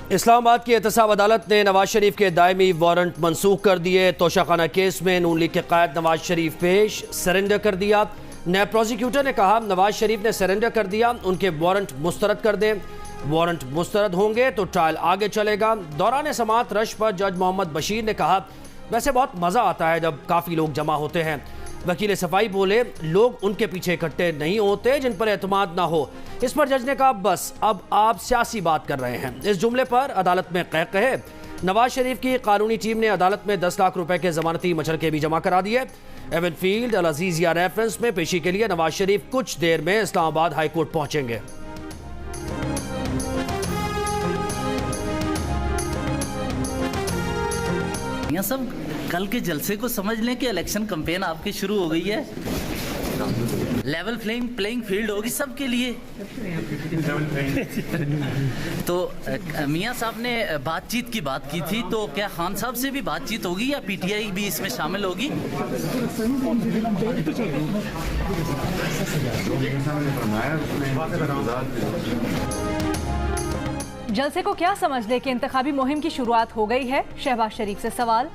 इस्लामाबाद की एहतसाब अदालत ने नवाज शरीफ के दायमी वारंट मनसूख कर दिए। तोशाखाना केस में नून लीग के कायद नवाज शरीफ पेश, सरेंडर कर दिया। नैब प्रोसिक्यूटर ने कहा नवाज शरीफ ने सरेंडर कर दिया, उनके वारंट मुस्तरद कर दें। वारंट मुस्तरद होंगे तो ट्रायल आगे चलेगा। दौरान समाअत रश पर जज मोहम्मद बशीर ने कहा वैसे बहुत मज़ा आता है जब काफ़ी लोग जमा होते हैं। वकील सफाई बोले लोग उनके पीछे इकट्ठे नहीं होते जिन पर एतमाद ना हो। इस पर जज ने कहा बस अब आप सियासी बात कर रहे हैं। इस जुमले पर अदालत में कहे नवाज शरीफ की कानूनी टीम ने अदालत में 10 लाख रुपए के जमानती मचलके भी जमा करा दिए। एवनफील्ड अल अजीजिया रेफरेंस में पेशी के लिए नवाज शरीफ कुछ देर में इस्लामाबाद हाईकोर्ट पहुंचेंगे। यहाँ सब कल के जलसे को समझ लें कि इलेक्शन कैंपेन आपकी शुरू हो गई है। लेवल प्लेइंग फील्ड होगी सबके लिए। तो मियाँ साहब ने बातचीत की बात की थी, तो क्या खान साहब से भी बातचीत होगी या पीटीआई भी इसमें शामिल होगी? जलसे को क्या समझ ले कि इंतखाबी मुहिम की शुरुआत हो गई है? शहबाज शरीफ से सवाल।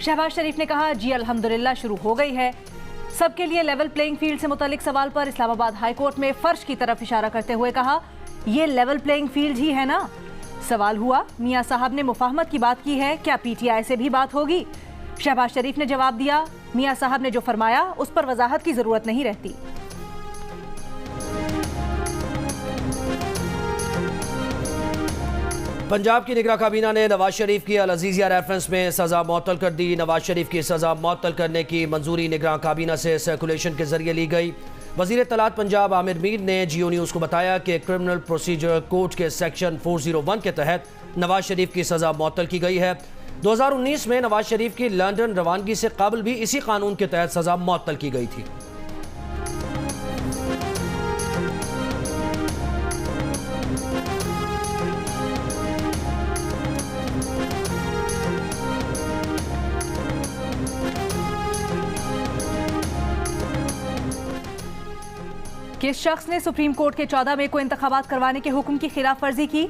शहबाज शरीफ ने कहा जी अल्हम्दुलिल्लाह शुरू हो गई है। सबके लिए लेवल प्लेइंग फील्ड से मुतालिक सवाल पर इस्लामाबाद हाईकोर्ट में फर्श की तरफ इशारा करते हुए कहा ये लेवल प्लेइंग फील्ड ही है ना। सवाल हुआ मियां साहब ने मुफाहमत की बात की है, क्या पीटीआई से भी बात होगी? शहबाज शरीफ ने जवाब दिया मियां साहब ने जो फरमाया उस पर वजाहत की जरूरत नहीं रहती। पंजाब की निगरां काबीना ने नवाज शरीफ की अल अजीजिया रेफरेंस में सजा मुअत्तल कर दी। नवाज शरीफ की सजा मुअत्तल करने की मंजूरी निगरां काबीना से सर्कुलेशन के जरिए ली गई। वजीर इत्तलात पंजाब आमिर मीर ने जियो न्यूज़ को बताया कि क्रिमिनल प्रोसीजर कोड के सेक्शन 401 के तहत नवाज शरीफ की सजा मुअत्तल की गई है। 2019 में नवाज शरीफ की लंदन रवानगी से कबल भी इसी कानून के तहत सजा मुअत्तल की गई थी। किस शख्स ने सुप्रीम कोर्ट के 14 मई को इंतखाबात करवाने के हुक्म की खिलाफ वर्जी की?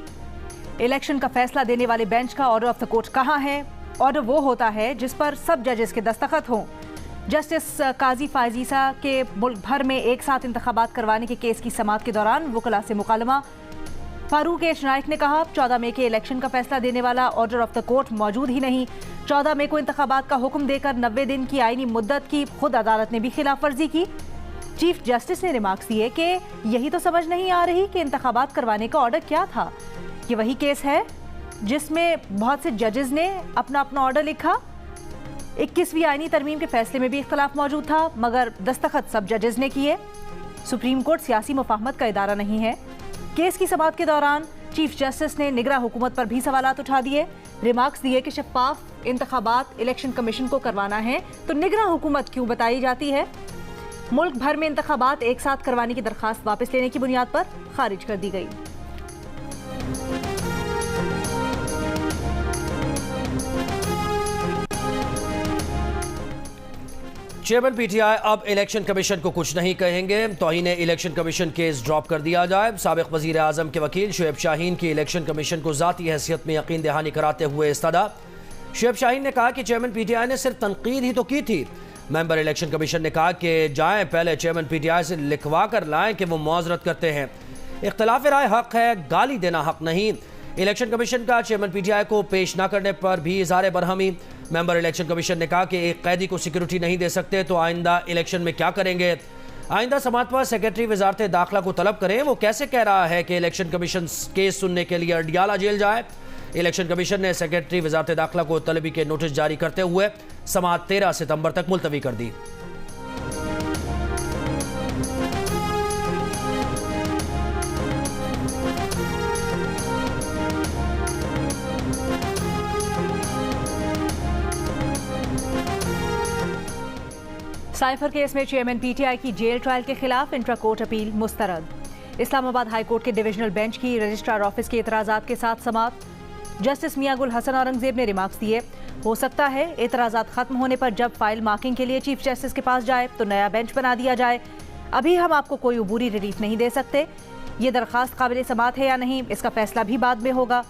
इलेक्शन का फैसला देने वाले बेंच का ऑर्डर ऑफ द कोर्ट कहाँ है? ऑर्डर वो होता है जिस पर सब जजेस के दस्तखत हों। जस्टिस काजी फायजीसा के मुल्क भर में एक साथ इंतखाबात करवाने के केस की समाअत के दौरान वकला से मुकालमा। फारूक एच नाइक ने कहा 14 मई के इलेक्शन का फैसला देने वाला ऑर्डर ऑफ द कोर्ट मौजूद ही नहीं। 14 मई को इंतखाबात का हुक्म देकर 90 दिन की आईनी मुद्दत की खुद अदालत ने भी खिलाफ वर्जी की। चीफ जस्टिस ने रिमार्क्स दिए कि यही तो समझ नहीं आ रही कि इंतखाबात करवाने का ऑर्डर क्या था। ये वही केस है जिसमें बहुत से जजेस ने अपना अपना ऑर्डर लिखा। 21वीं आईनी तरमीम के फैसले में भी इख्तलाफ मौजूद था, मगर दस्तखत सब जजेस ने किए। सुप्रीम कोर्ट सियासी मुफाहमत का इदारा नहीं है। केस की समाअत के दौरान चीफ जस्टिस ने निगरां हुकूमत पर भी सवालात उठा दिए। रिमार्क्स दिए कि शफाफ इंतखाबात इलेक्शन कमीशन को करवाना है तो निगरां हुकूमत क्यों बताई जाती है? मुल्क भर में इंतखाबात एक साथ करवाने की दरखास्त वापस लेने की बुनियाद पर खारिज कर दी गई। चेयरमैन पीटीआई अब इलेक्शन कमीशन को कुछ नहीं कहेंगे। तौहीन इलेक्शन कमीशन केस ड्रॉप कर दिया जाए। साबिक वजीर आजम के वकील शुएब शाहीन की इलेक्शन कमीशन को जाती हैसियत में यकीन दहानी कराते हुए इस्तदा। शुएब शाहीन ने कहा कि चेयरमैन पीटीआई ने सिर्फ तनकीद ही तो की थी। मेंबर इलेक्शन कमीशन ने कहा कि जाएं पहले चेयरमैन पीटीआई से लिखवा कर लाएं कि वो मुआजरत करते हैं। इख्तिलाफ राय हक है, गाली देना हक नहीं। इलेक्शन कमीशन का चेयरमैन पीटीआई को पेश न करने पर भी इज़हार बरहमी। मेंबर इलेक्शन कमीशन ने कहा कि एक कैदी को सिक्योरिटी नहीं दे सकते तो आइंदा इलेक्शन में क्या करेंगे? आइंदा समाअत पर सेक्रेटरी वजारत दाखिला को तलब करें। वो कैसे कह रहा है कि इलेक्शन कमीशन केस सुनने के लिए अडियाला जेल जाए? इलेक्शन कमीशन ने सेक्रेटरी वजारत दाखिला को तलबी के नोटिस जारी करते हुए समाअत 13 सितंबर तक मुलतवी कर दी। साइफर केस में चेयरमैन पीटीआई की जेल ट्रायल के खिलाफ इंट्रा कोर्ट अपील मुस्तरद। इस्लामाबाद हाई कोर्ट के डिविजनल बेंच की रजिस्ट्रार ऑफिस के एतराज़ात के साथ समाअत। जस्टिस मियां गुल हसन औरंगजेब ने रिमार्क्स दिए हो सकता है एतराज़ात खत्म होने पर जब फाइल मार्किंग के लिए चीफ जस्टिस के पास जाए तो नया बेंच बना दिया जाए। अभी हम आपको कोई उबूरी रिलीफ नहीं दे सकते। ये दरखास्त काबिल समाअत है या नहीं इसका फैसला भी बाद में होगा।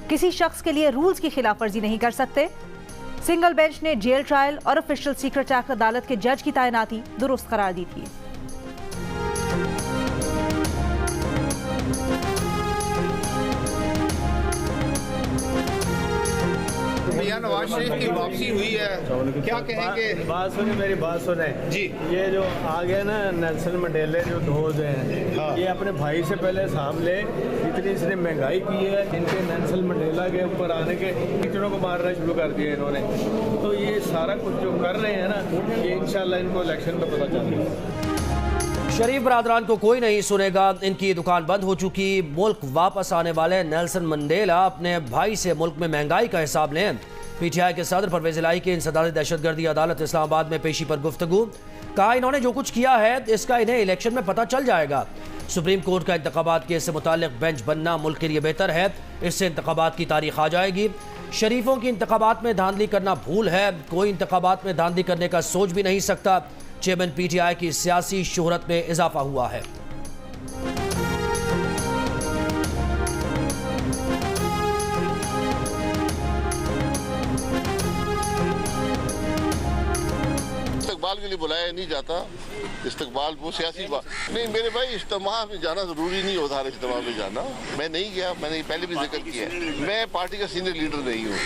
किसी शख्स के लिए रूल्स की खिलाफ वर्जी नहीं कर सकते। सिंगल बेंच ने जेल ट्रायल और ऑफिशियल सीक्रेट एक्ट अदालत के जज की तैनाती दुरुस्त करार दी थी। नवाज शरीफ की वापसी हुई है, क्या कहेंगे? बात सुने, मेरी बात सुने जी। ये जो आ गए ना नेल्सन मंडेला जो धोज हैं, हाँ। ये अपने भाई से पहले हिसाब ले, इतनी इसने महंगाई की है, इनके नेल्सन मंडेला के ऊपर आने के टीचरों को मारना शुरू कर दिया इन्होंने। तो ये सारा कुछ जो कर रहे हैं ना, ये इंशाल्लाह इनको इलेक्शन में पता चलेगा। शरीफ बरादरान को कोई नहीं सुनेगा, इनकी दुकान बंद हो चुकी। मुल्क वापस आने वाले नेल्सन मंडेला अपने भाई से मुल्क में महंगाई का हिसाब लें। पीटीआई के सदर परवेज इलाही की इंसदाद दहशतगर्दी अदालत इस्लामाबाद में पेशी पर गुफ्तगू। कहा इन्होंने जो कुछ किया है इसका इन्हें इलेक्शन में पता चल जाएगा। सुप्रीम कोर्ट का इंतखाबात केस से मुताल्लिक बेंच बनना मुल्क के लिए बेहतर है, इससे इंतखाबात की तारीख आ जाएगी। शरीफों की इंतखाबात में धांधली करना भूल है, कोई इंतखाबात में धांधली करने का सोच भी नहीं सकता। चेयरमैन पीटीआई की सियासी शोहरत में इजाफा हुआ है। इस्तकबाल के लिए बुलाया नहीं जाता, इस्तकबाल वो सियासी बात नहीं। मेरे भाई इज्तिमा में जाना जरूरी नहीं होता, इज्तिमा में जाना मैं नहीं गया, मैंने पहले भी जिक्र किया है, मैं पार्टी का सीनियर लीडर नहीं हूँ।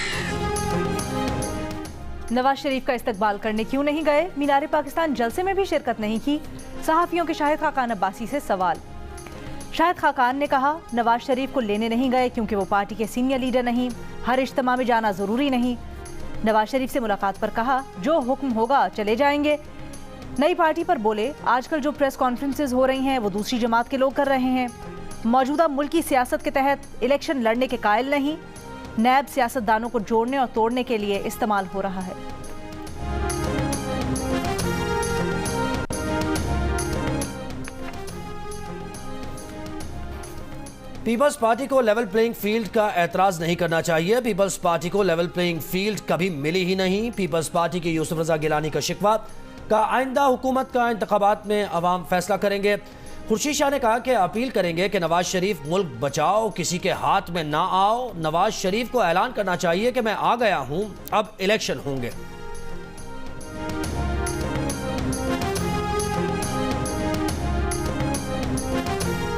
नवाज शरीफ का इस्तकबाल करने क्यों नहीं गए? मीनार पाकिस्तान जलसे में भी शिरकत नहीं की। सहाफियों के शाहिद खाकान अब्बासी से सवाल। शाहिद खाकान ने कहा नवाज शरीफ को लेने नहीं गए क्योंकि वो पार्टी के सीनियर लीडर नहीं, हर इज्तिमा में जाना जरूरी नहीं। नवाज शरीफ से मुलाकात पर कहा जो हुक्म होगा चले जाएंगे। नई पार्टी पर बोले आजकल जो प्रेस कॉन्फ्रेंसेज हो रही हैं वो दूसरी जमात के लोग कर रहे हैं। मौजूदा मुल्की सियासत के तहत इलेक्शन लड़ने के कायल नहीं, नैब सियासतदानों को जोड़ने और तोड़ने के लिए इस्तेमाल हो रहा है। पीपल्स पार्टी को लेवल प्लेइंग फील्ड का एतराज नहीं करना चाहिए। पीपल्स पार्टी को लेवल प्लेइंग फील्ड कभी मिली ही नहीं। पीपल्स पार्टी के यूसुफ रजा गिलानी का शिकवा का आइंदा हुकूमत का इंतखाबात में अवाम फैसला करेंगे। खुर्शीद शाह ने कहा कि अपील करेंगे कि नवाज शरीफ मुल्क बचाओ, किसी के हाथ में ना आओ। नवाज शरीफ को ऐलान करना चाहिए कि मैं आ गया हूं, अब इलेक्शन होंगे।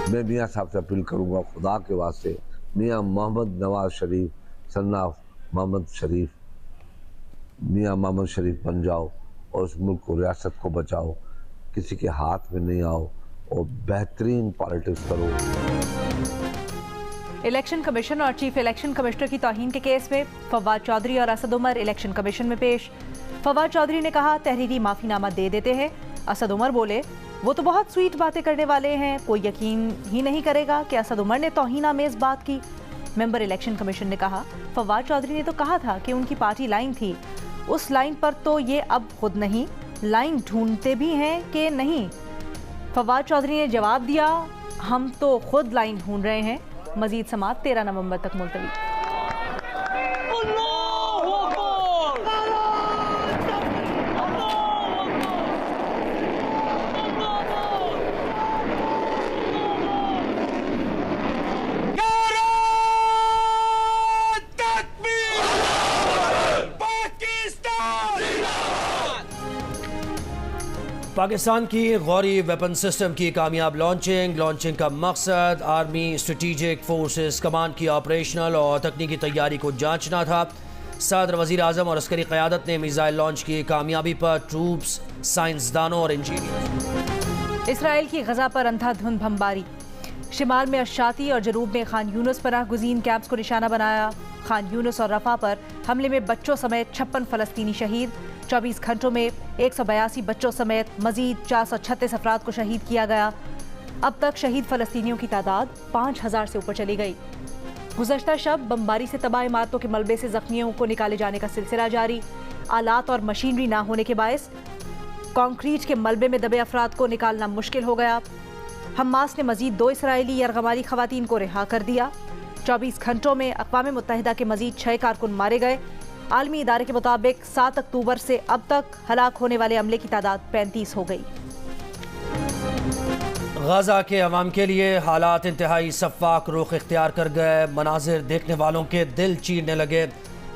मैं मियाँ साहब से अपील करूंगा खुदा के वास्ते, मियाँ मोहम्मद नवाज शरीफ सन्नाफ मोहम्मद शरीफ, मियाँ मोहम्मद शरीफ बन जाओ और उस मुल्क को, रियासत को बचाओ, किसी के हाथ में नहीं आओ और बेहतरीन पॉलिटिक्स करो। इलेक्शन कमीशन और चीफ इलेक्शन कमिश्नर की तौहीन के केस में फवाद चौधरी और असद उमर इलेक्शन कमीशन में पेश। फवाद चौधरी ने कहा तहरीरी माफीनामा दे देते हैं। असद उमर बोले वो तो बहुत स्वीट बातें करने वाले हैं, कोई यकीन ही नहीं करेगा कि असद उमर ने तौहीन आमेज बात की। मेंबर इलेक्शन कमीशन ने कहा फवाद चौधरी ने तो कहा था कि उनकी पार्टी लाइन थी, उस लाइन पर तो ये अब खुद नहीं, लाइन ढूंढते भी हैं कि नहीं। फवाद चौधरी ने जवाब दिया हम तो खुद लाइन ढूंढ रहे हैं। मजीद समाअत 13 नवंबर तक मुलतवी। पाकिस्तान की गौरी वेपन सिस्टम की कामयाब लॉन्चिंग का मकसद आर्मी स्ट्रेटेजिक फोर्सेस कमांड की ऑपरेशनल और तकनीकी तैयारी को जांचना था। सदर, वज़ीर आज़म और अस्करी क़यादत ने मिसाइल लॉन्च की कामयाबी पर ट्रूप्स, साइंसदानों और इंजीनियर। इसराइल की गजा पर अंधाधुंध बमबारी। शिमाल में अशाती और जनूब में खान यूनुस पनाह गुज़ीन कैंप्स को निशाना बनाया। खान यूनुस और रफा पर हमले में बच्चों समेत 56 फ़लस्तीनी शहीद। 24 घंटों में 182 बच्चों समेत मजीद 436 अफराद को शहीद किया गया। अब तक शहीद फ़लस्तीनियों की तादाद 5000 से ऊपर चली गई। गुज़श्ता शब बमबारी से तबाह इमारतों के मलबे से ज़ख्मियों को निकाले जाने का सिलसिला जारी। आलात और मशीनरी ना होने के बायस कंक्रीट के मलबे में दबे अफराद को निकालना मुश्किल हो गया। हमास ने मजीद 2 इसराइली यरगमारी खवातीन को रिहा कर दिया। 24 घंटों में अक़वाम मुत्तहिदा के मजीद 6 कारकुन मारे गए। आलमी इदारे के मुताबिक 7 अक्टूबर से अब तक हलाक होने वाले अमले की तादाद 35 हो गई। गजा के अवाम के लिए हालात इंतहाई सफ़ाक रुख इख्तियार कर गए। मनाजिर देखने वालों के दिल चीरने लगे।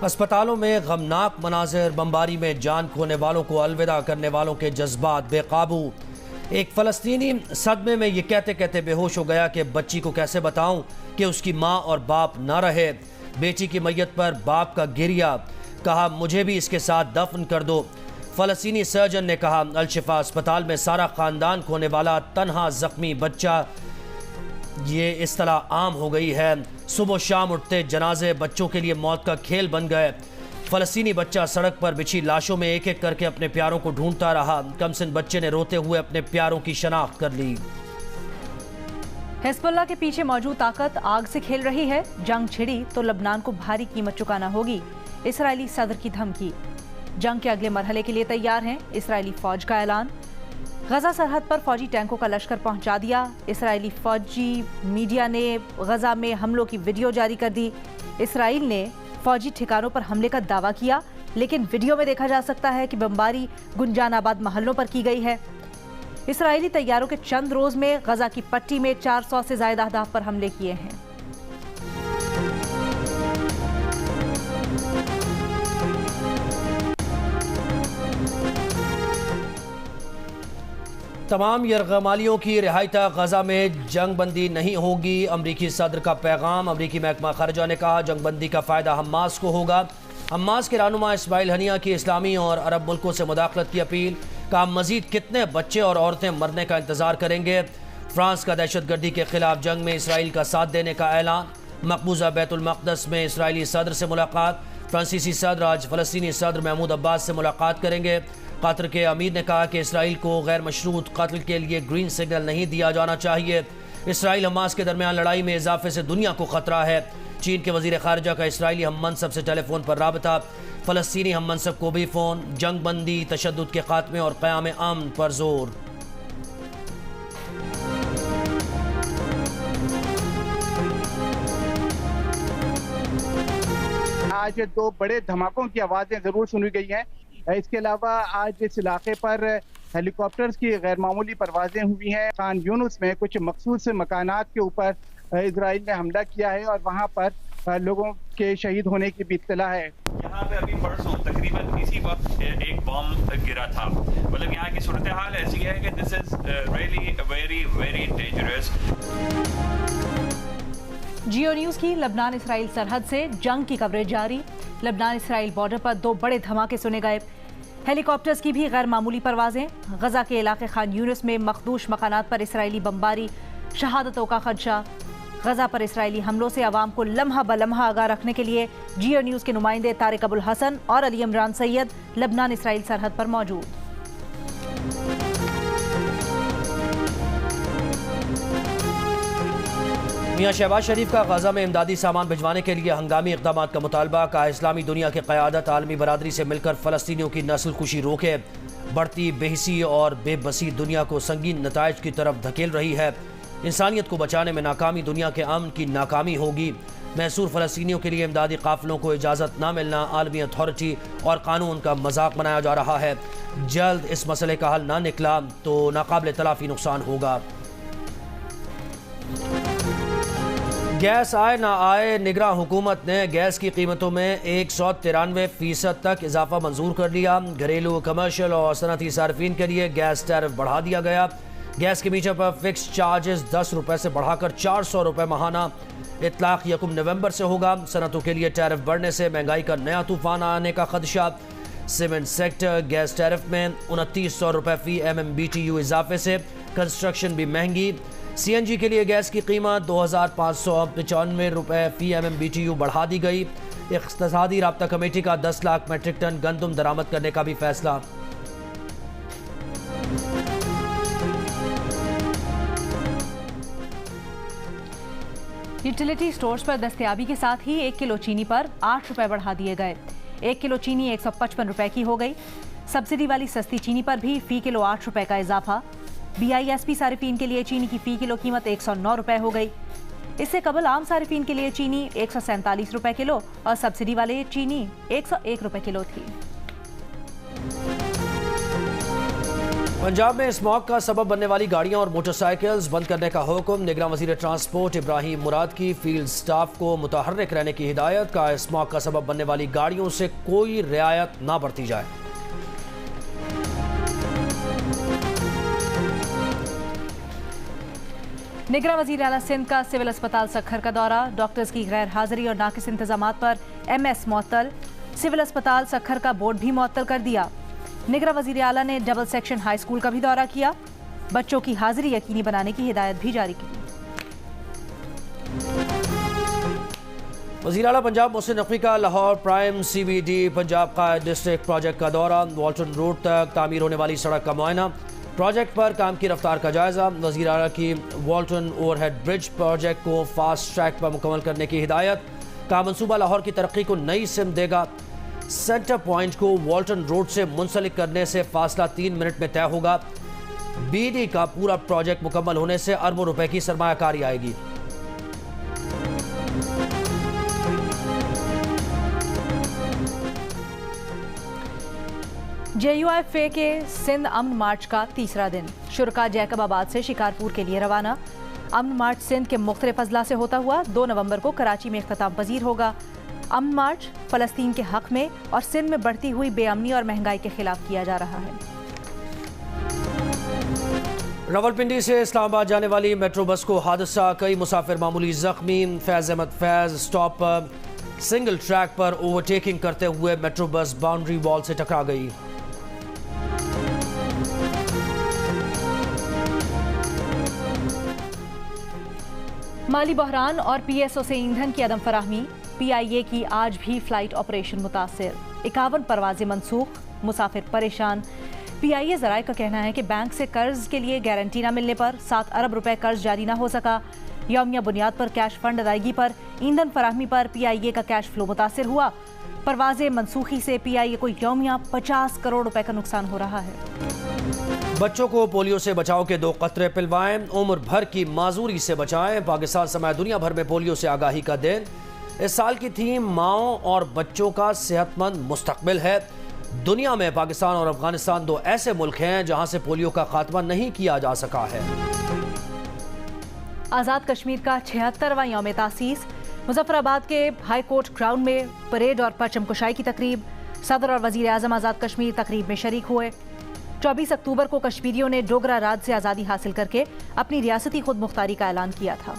अस्पतालों में गमनाक मनाजिर, बमबारी में जान खोने वालों को अलविदा करने वालों के जज्बात बेकाबू। एक फ़लस्तीनी सदमे में ये कहते कहते बेहोश हो गया कि बच्ची को कैसे बताऊं कि उसकी माँ और बाप ना रहे। बेटी की मैयत पर बाप का गिरिया, कहा मुझे भी इसके साथ दफन कर दो। फ़लस्तीनी सर्जन ने कहा अल-शिफा अस्पताल में सारा ख़ानदान खोने वाला तन्हा ज़ख्मी बच्चा, ये इस्तिलाह आम हो गई है। सुबह शाम उठते जनाजे बच्चों के लिए मौत का खेल बन गए। फ़लस्तीनी बच्चा सड़क पर बिछी लाशों में एक एक करके अपने प्यारों को ढूंढता रहा। कमसिन बच्चे ने रोते हुए अपने प्यारों की शनाख्त कर ली। हिज़्बुल्लाह के पीछे मौजूद ताकत आग से खेल रही है। जंग छिड़ी तो लबनान को भारी कीमत चुकाना होगी, इसराइली सदर की धमकी। जंग के अगले मरहले के लिए तैयार हैं, इसराइली फौज का ऐलान। गजा सरहद पर फौजी टैंकों का लश्कर पहुंचा दिया। इसराइली फौजी मीडिया ने गजा में हमलों की वीडियो जारी कर दी। इसराइल ने फौजी ठिकानों पर हमले का दावा किया, लेकिन वीडियो में देखा जा सकता है कि बमबारी गुंजानाबाद महलों पर की गई है। इसराइली तैयारों के चंद रोज में गजा की पट्टी में 400 से ज्यादा अहदाफ पर हमले किए हैं। तमाम यरगमालियों की रिहाई तक गजा में जंग बंदी नहीं होगी। अमरीकी सदर का पैगाम। अमरीकी महकमा खर्जा ने कहा जंग बंदी का फ़ायदा हमास को होगा। हमास के रहनुमा इस्माइल हनिया की इस्लामी और अरब मुल्कों से मुदाखलत की अपील। कहा मजीद कितने बच्चे और औरतें मरने का इंतजार करेंगे। फ्रांस का दहशतगर्दी के खिलाफ जंग में इसराइल का साथ देने का ऐलान। मकबूजा बैतुल मक़दस में इसराइली सदर से मुलाकात। फ्रांसीसी सदर आज फ़लस्तीनी सदर महमूद अब्बास से मुलाकात करेंगे। कतर के अमीर ने कहा कि इसराइल को गैर मशरूत कत्ल के लिए ग्रीन सिग्नल नहीं दिया जाना चाहिए। इसराइल हमास के दरमियान लड़ाई में इजाफे से दुनिया को खतरा है। चीन के वजीर खारजा का इसराइली हम मनसब से टेलीफोन पर राबता। फ़लस्तीनी हम मनसब को भी फ़ोन। जंग बंदी, तशद्दुद के खात्मे और क़याम अमन पर जोर। आज दो बड़े धमाकों की आवाज़ें ज़रूर सुनी गई हैं। इसके अलावा आज इस इलाके पर हेलीकॉप्टर्स की गैर मामूली परवाजें हुई हैं। खान यूनुस में कुछ मखसूस मकानात के ऊपर इजराइल ने हमला किया है और वहाँ पर लोगों के शहीद होने की भी इत्तला है। यहाँ पे अभी परसों तकरीबन इसी वक्त एक बॉम्ब गिरा था। मतलब यहाँ की सूरत हाल ऐसी है कि this is really very very dangerous. Jio news की लबनान इसराइल सरहद से जंग की कवरेज जारी। लबनान इसराइल बॉर्डर पर दो बड़े धमाके सुने गए। हेलीकॉप्टर्स की भी गैर मामूली परवाजें। गजा के इलाके खान यूनिस में मखदूश मकानात पर इसराइली बमबारी, शहादतों का खदशा। गजा पर इसराइली हमलों से आवाम को लम्हा ब लम्हा आगाह रखने के लिए जियो न्यूज़ के नुमाइंदे तारिक अबुल हसन और अली इमरान सैयद लबनान इसराइल सरहद पर मौजूद। मियां शहबाज शरीफ का गजा में इमदादी सामान भिजवाने के लिए हंगामी इक़दाम का मुतालबा। का इस्लामी दुनिया की क़यादत आलमी बरादरी से मिलकर फ़लस्तीनियों की नस्ल कुशी रोके। बढ़ती बेहिसी और बेबसी दुनिया को संगीन नताइज की तरफ धकेल रही है। इंसानियत को बचाने में नाकामी दुनिया के अमन की नाकामी होगी। महसूर फ़लस्तीनियों के लिए इमदादी काफ़िलों को इजाज़त न मिलना आलमी अथॉरिटी और कानून का मजाक बनाया जा रहा है। जल्द इस मसले का हल न निकला तो नाकाबिल तलाफ़ी नुकसान होगा। गैस आए ना आए, निगरान हुकूमत ने गैस की कीमतों में 193% तक इजाफा मंजूर कर लिया। घरेलू, कमर्शियल और सनती सार्फिन के लिए गैस टैरिफ बढ़ा दिया गया। गैस के मीटर पर फिक्स चार्जेस 10 रुपये से बढ़ाकर 400 रुपये माहाना। इतलाक 1 नवंबर से होगा। सनतों के लिए टैरिफ बढ़ने से महंगाई का नया तूफान आने का खदशा। सीमेंट सेक्टर गैस टैरिफ में 2900 रुपये फी MMBTU इजाफे से कंस्ट्रक्शन भी महंगी। CNG के लिए गैस की कीमत 2595 रुपये फी MMBTU बढ़ा दी गई। इक़्तिसादी राब्ता कमेटी का 10 लाख मेट्रिक टन गंदम दरामद करने का भी फैसला। यूटिलिटी स्टोर्स पर दस्तयाबी के साथ ही 1 किलो चीनी पर 8 रुपये बढ़ा दिए गए। 1 किलो चीनी 155 रुपये की हो गई। सब्सिडी वाली सस्ती चीनी पर भी फी किलो 8 रुपये का इजाफा। BISP सारिफीन के लिए चीनी की फी किलो कीमत 109 रुपये हो गई। इससे कबल आम सारिफीन के लिए चीनी 147 रुपये किलो और सब्सिडी वाले चीनी 101 रुपये किलो थी। पंजाब में स्मॉग का सबब बनने वाली गाड़ियां और मोटरसाइकिल्स बंद करने का हुक्म। निगरान वजीर ट्रांसपोर्ट इब्राहिम मुराद की फील्ड स्टाफ को मुतहर्रिक रहने की हिदायत। का स्मॉग का सबब बनने वाली गाड़ियों से कोई रियायत ना बरती जाए। निगरान वजीर आला सिंध का सिविल अस्पताल सक्खर का दौरा। डॉक्टर्स की गैर हाजिरी और नाकिस इंतजामात पर MS मुअत्तल। सिविल अस्पताल सक्खर का बोर्ड भी मुअत्तल कर दिया। निगरान वजीर आला ने डबल सेक्शन हाई स्कूल का भी दौरा किया। बच्चों की हाजिरी यकीनी बनाने की हिदायत भी जारी की। वज़ीर आला पंजाब मोहसिन नकवी का लाहौर प्राइम CBD पंजाब का डिस्ट्रिक्ट प्रोजेक्ट का दौरा। वॉल्टन रोड तक तामीर होने वाली सड़क का मुआयना। प्रोजेक्ट पर काम की रफ्तार का जायजा। वज़ीर आला की वॉल्टन ओवरहेड ब्रिज प्रोजेक्ट को फास्ट ट्रैक पर मुकम्मल करने की हिदायत। का मंसूबा लाहौर की तरक्की को नई सिम देगा। सेंटर पॉइंट को वॉल्टन रोड से मुंसलिक करने से फासला 3 मिनट में तय होगा। BD का पूरा प्रोजेक्ट मुकम्मल होने से अरबों रुपए की सरमायाकारी आएगी। JUIFA के सिंध अमन मार्च का तीसरा दिन। शुरका जैकबाबाद से शिकारपुर के लिए रवाना। अमन मार्च सिंध के मुख्तलिफ अजला से होता हुआ 2 नवंबर को कराची में इख्तिताम पजीर होगा। अमन मार्च फलस्तीन के हक में और सिंध में बढ़ती हुई बेअमनी और महंगाई के खिलाफ किया जा रहा है। रावलपिंडी से इस्लामाबाद जाने वाली मेट्रो बस को हादसा। कई मुसाफिर मामूली जख्मी। फैज अहमद फैज स्टॉप पर सिंगल ट्रैक पर ओवरटेकिंग करते हुए मेट्रो बस बाउंड्री वॉल से टकरा गई। माली बहरान और PSO से ईंधन की अदम फराहमी। PIA की आज भी फ्लाइट ऑपरेशन मुतासिर। 51 परवाजें मनसूख। मुसाफिर परेशान। PIA ज़राए का कहना है कि बैंक से कर्ज के लिए गारंटी न मिलने पर 7 अरब रुपए कर्ज जारी न हो सका। यौमिया बुनियाद पर कैश फंड अदायगी पर ईंधन फराहमी पर PIA का कैश फ्लो मुतासिर हुआ। परवाजें मनसूखी से PIA को यौमिया 50 करोड़ रुपए का नुकसान हो रहा है। बच्चों को पोलियो से बचाव के 2 कतरे पिलवाएं। उम्र भर की माजूरी से बचाएं। पाकिस्तान समेत दुनिया भर में पोलियो से आगाही का दिन। इस साल की थीम माओं और बच्चों का सेहतमंद मुस्तकबिल है। दुनिया में पाकिस्तान और अफगानिस्तान 2 ऐसे मुल्क हैं जहां से पोलियो का खात्मा नहीं किया जा सका है। आज़ाद कश्मीर का 76वां यौम तासीस। मुजफ्फराबाद के हाई कोर्ट ग्राउंड में परेड और परचम कुशाई की तकरीब। सदर और वजीर आज़म आज़ाद कश्मीर तकरीब में शरीक हुए। 24 अक्टूबर को कश्मीरियों ने डोगरा राज से आज़ादी हासिल करके अपनी रियासती खुद मुख्तारी का ऐलान किया था।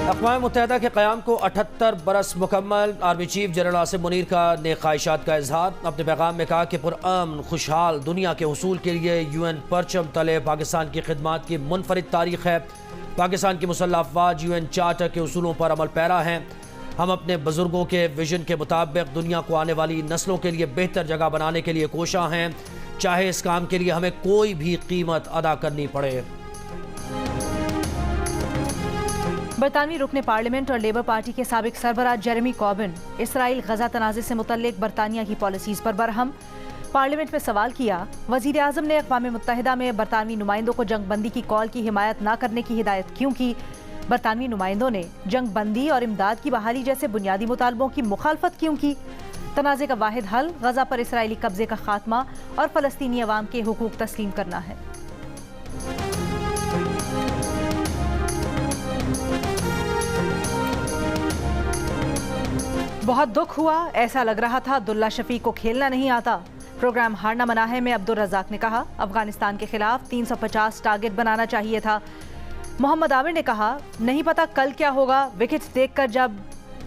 अक़वाम मुत्तहिदा के क़याम को 78 बरस मुकम्मल। Army chief general Asim Munir का नेक ख्वाहिशात का इजहार। अपने पैगाम में कहा कि पुरअमन खुशहाल दुनिया के हुसूल के लिए UN परचम तले पाकिस्तान की खिदमात की मुनफरिद तारीख है। पाकिस्तान की मुसल्लह अफ़वाज UN चार्टर के उसूलों पर अमल पैरा हैं। हम अपने बुजुर्गों के विजन के मुताबिक दुनिया को आने वाली नस्लों के लिए बेहतर जगह बनाने के लिए कोशां हैं, चाहे इस काम के लिए हमें कोई भी कीमत अदा करनी पड़े। बरतानवी रुकने पार्लियामेंट और लेबर पार्टी के साबिक सरबराह जेरेमी कॉर्बिन इसराइल गजा तनाज़े से मुतल्लिक बरतानिया की पॉलिसीज़ पर बरहम। पार्लियामेंट में सवाल किया। वज़ीर आज़म ने अक़वाम मुत्तहिदा में बरतानवी नुमाइंदों को जंगबंदी की कॉल की हिमायत न करने की हिदायत क्यों की। बरतानवी नुमाइंदों ने जंगबंदी और इमदाद की बहाली जैसे बुनियादी मुतालबों की मुखालफत क्यों की। तनाज़े का वाहिद हल गजा पर इसराइली कब्जे का खात्मा और फ़लस्तीनी अवाम के हुकूक तस्लीम करना है। बहुत दुख हुआ। ऐसा लग रहा था अब्दुल्ला शफीक को खेलना नहीं आता। प्रोग्राम हारना मना है में अब्दुल रज़ाक ने कहा। अफगानिस्तान के खिलाफ 350 टारगेट बनाना चाहिए था। मोहम्मद आमिर ने कहा नहीं पता कल क्या होगा। विकेट्स देखकर जब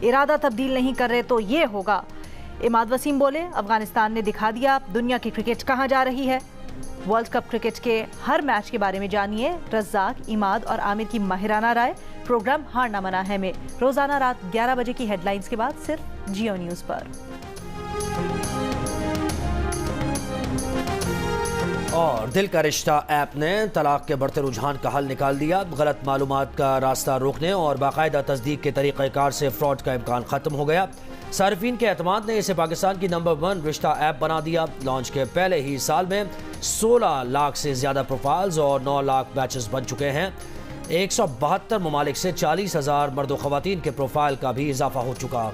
इरादा तब्दील नहीं कर रहे तो ये होगा। इमाद वसीम बोले अफगानिस्तान ने दिखा दिया दुनिया की क्रिकेट कहाँ जा रही है। वर्ल्ड कप क्रिकेट के हर मैच के बारे में जानिए रज़ाक, इमाद और आमिर की माहिराना राय प्रोग्राम हारना मना है में रोजाना रात 11 बजे की हेडलाइंस के बाद सिर्फ जियो न्यूज़ पर। और दिल का रिश्ता ऐप ने तलाक के बढ़ते रुझान का हल निकाल दिया। गलत मालूमात का रास्ता रोकने और बाकायदा तस्दीक के तरीक़ेकार से फ्रॉड का इम्कान ख़त्म हो गया। सार्फिन के एतमाद ने इसे पाकिस्तान की नंबर 1 रिश्ता ऐप बना दिया। लॉन्च के पहले ही साल में 16 लाख से ज़्यादा प्रोफाइल्स और 9 लाख बैचेस बन चुके हैं। 172 ममालिक से 40,000 मर्द व ख़वातीन के प्रोफाइल का भी इजाफा हो चुका।